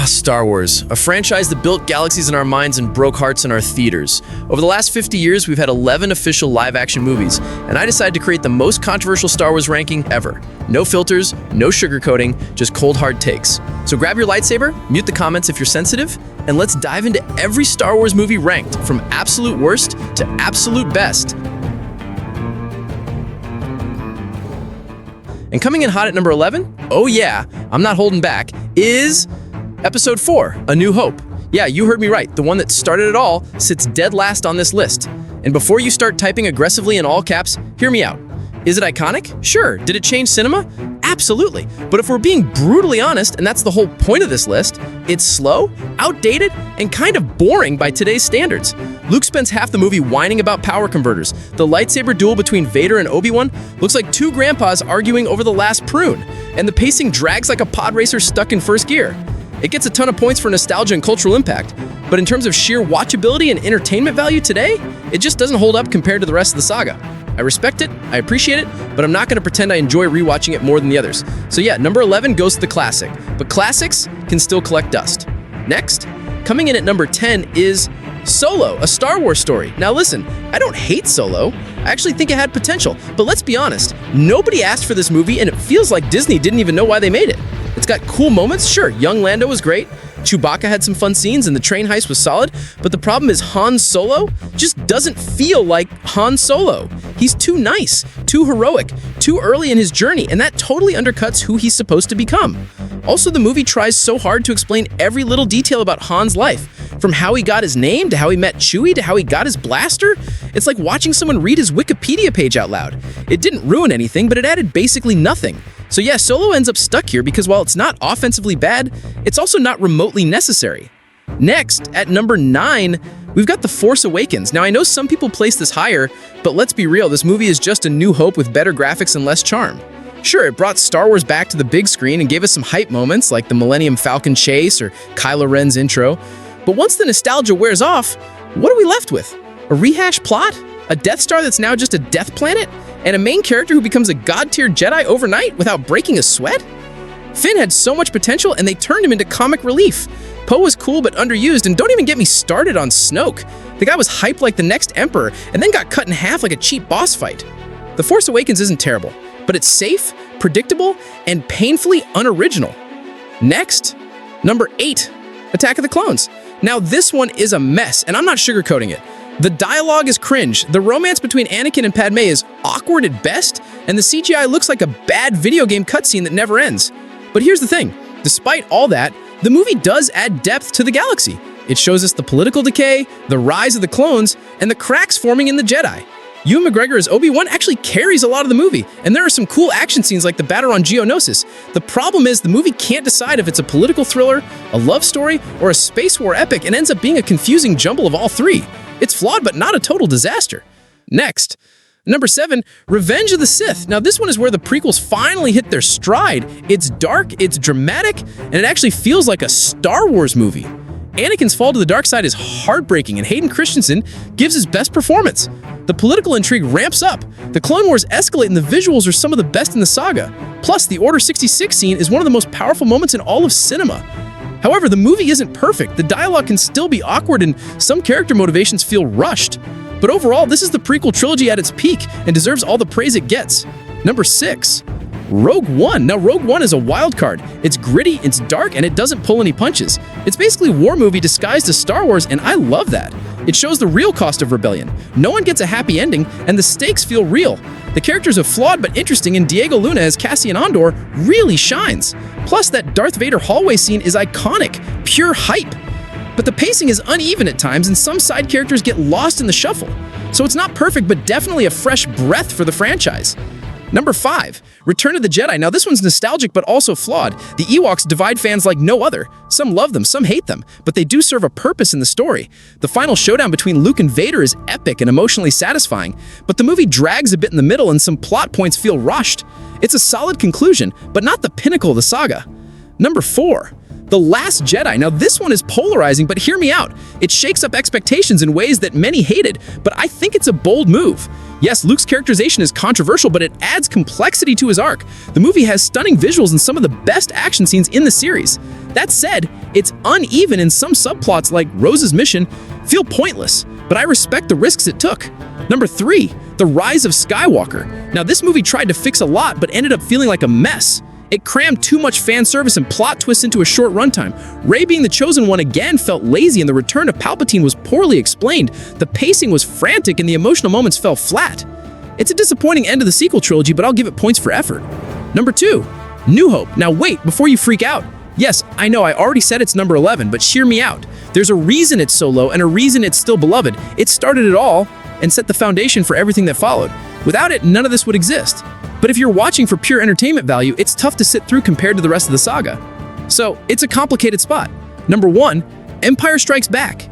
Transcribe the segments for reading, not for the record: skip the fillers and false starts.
Star Wars, a franchise that built galaxies in our minds and broke hearts in our theaters. Over the last 50 years, we've had 11 official live-action movies, and I decided to create the most controversial Star Wars ranking ever. No filters, no sugarcoating, just cold hard takes. So grab your lightsaber, mute the comments if you're sensitive, and let's dive into every Star Wars movie ranked from absolute worst to absolute best. And coming in hot at number 11, oh yeah, I'm not holding back, is Episode 4, A New Hope. Yeah, you heard me right. The one that started it all sits dead last on this list. And before you start typing aggressively in all caps, hear me out. Is it iconic? Sure. Did it change cinema? Absolutely. But if we're being brutally honest, and that's the whole point of this list, it's slow, outdated, and kind of boring by today's standards. Luke spends half the movie whining about power converters. The lightsaber duel between Vader and Obi-Wan looks like two grandpas arguing over the last prune, and the pacing drags like a pod racer stuck in first gear. It gets a ton of points for nostalgia and cultural impact, but in terms of sheer watchability and entertainment value today, it just doesn't hold up compared to the rest of the saga. I respect it, I appreciate it, but I'm not going to pretend I enjoy rewatching it more than the others. So yeah, number 11 goes to the classic, but classics can still collect dust. Next, coming in at number 10 is Solo, a Star Wars story. Now listen, I don't hate Solo. I actually think it had potential, but let's be honest, nobody asked for this movie and it feels like Disney didn't even know why they made it. It's got cool moments, sure, young Lando was great, Chewbacca had some fun scenes, and the train heist was solid, but the problem is Han Solo just doesn't feel like Han Solo. He's too nice, too heroic, too early in his journey, and that totally undercuts who he's supposed to become. Also, the movie tries so hard to explain every little detail about Han's life, from how he got his name, to how he met Chewie, to how he got his blaster. It's like watching someone read his Wikipedia page out loud. It didn't ruin anything, but it added basically nothing. So yeah, Solo ends up stuck here because while it's not offensively bad, it's also not remotely necessary. Next, at number 9, we've got The Force Awakens. Now I know some people place this higher, but let's be real, this movie is just a new hope with better graphics and less charm. Sure, it brought Star Wars back to the big screen and gave us some hype moments like the Millennium Falcon chase or Kylo Ren's intro. But once the nostalgia wears off, what are we left with? A rehashed plot? A Death Star that's now just a death planet? And a main character who becomes a god-tier Jedi overnight without breaking a sweat? Finn had so much potential and they turned him into comic relief. Poe was cool but underused, and don't even get me started on Snoke. The guy was hyped like the next Emperor and then got cut in half like a cheap boss fight. The Force Awakens isn't terrible, but it's safe, predictable, and painfully unoriginal. Next, number 8, Attack of the Clones. Now this one is a mess, and I'm not sugarcoating it. The dialogue is cringe, the romance between Anakin and Padme is awkward at best, and the CGI looks like a bad video game cutscene that never ends. But here's the thing, despite all that, the movie does add depth to the galaxy. It shows us the political decay, the rise of the clones, and the cracks forming in the Jedi. Ewan McGregor as Obi-Wan actually carries a lot of the movie, and there are some cool action scenes like the battle on Geonosis. The problem is the movie can't decide if it's a political thriller, a love story, or a space war epic, and ends up being a confusing jumble of all three. It's flawed, but not a total disaster. Next, number 7, Revenge of the Sith. Now this one is where the prequels finally hit their stride. It's dark, it's dramatic, and it actually feels like a Star Wars movie. Anakin's fall to the dark side is heartbreaking, and Hayden Christensen gives his best performance. The political intrigue ramps up, the Clone Wars escalate, and the visuals are some of the best in the saga. Plus, the Order 66 scene is one of the most powerful moments in all of cinema. However, the movie isn't perfect, the dialogue can still be awkward, and some character motivations feel rushed. But overall, this is the prequel trilogy at its peak, and deserves all the praise it gets. Number 6, Rogue One. Now, Rogue One is a wild card. It's gritty, it's dark, and it doesn't pull any punches. It's basically a war movie disguised as Star Wars, and I love that. It shows the real cost of rebellion. No one gets a happy ending, and the stakes feel real. The characters are flawed but interesting, and Diego Luna as Cassian Andor really shines. Plus, that Darth Vader hallway scene is iconic, pure hype. But the pacing is uneven at times, and some side characters get lost in the shuffle. So it's not perfect, but definitely a fresh breath for the franchise. Number 5, Return of the Jedi. Now this one's nostalgic but also flawed. The Ewoks divide fans like no other. Some love them, some hate them, but they do serve a purpose in the story. The final showdown between Luke and Vader is epic and emotionally satisfying, but the movie drags a bit in the middle and some plot points feel rushed. It's a solid conclusion, but not the pinnacle of the saga. Number 4, The Last Jedi. Now, this one is polarizing, but hear me out. It shakes up expectations in ways that many hated, but I think it's a bold move. Yes, Luke's characterization is controversial, but it adds complexity to his arc. The movie has stunning visuals and some of the best action scenes in the series. That said, it's uneven in some subplots like Rose's mission feel pointless, but I respect the risks it took. Number 3, The Rise of Skywalker. Now, this movie tried to fix a lot, but ended up feeling like a mess. It crammed too much fan service and plot twists into a short runtime. Rey being the chosen one again felt lazy, and the return of Palpatine was poorly explained. The pacing was frantic, and the emotional moments fell flat. It's a disappointing end to the sequel trilogy, but I'll give it points for effort. Number 2, New Hope. Now wait, before you freak out. Yes, I know I already said it's number 11, but hear me out. There's a reason it's so low and a reason it's still beloved. It started it all and set the foundation for everything that followed. Without it, none of this would exist. But if you're watching for pure entertainment value, it's tough to sit through compared to the rest of the saga. So, it's a complicated spot. Number 1, Empire Strikes Back.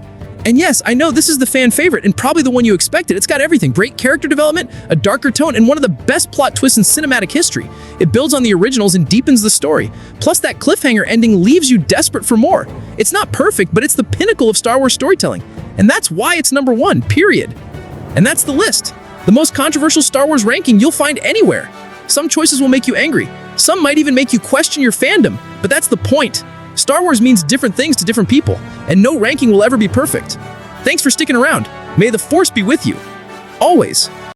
And yes, I know this is the fan favorite and probably the one you expected. It's got everything: great character development, a darker tone, and one of the best plot twists in cinematic history. It builds on the originals and deepens the story. Plus, that cliffhanger ending leaves you desperate for more. It's not perfect, but it's the pinnacle of Star Wars storytelling. And that's why it's number 1, period. And that's the list. The most controversial Star Wars ranking you'll find anywhere. Some choices will make you angry. Some might even make you question your fandom. But that's the point. Star Wars means different things to different people, and no ranking will ever be perfect. Thanks for sticking around. May the Force be with you. Always.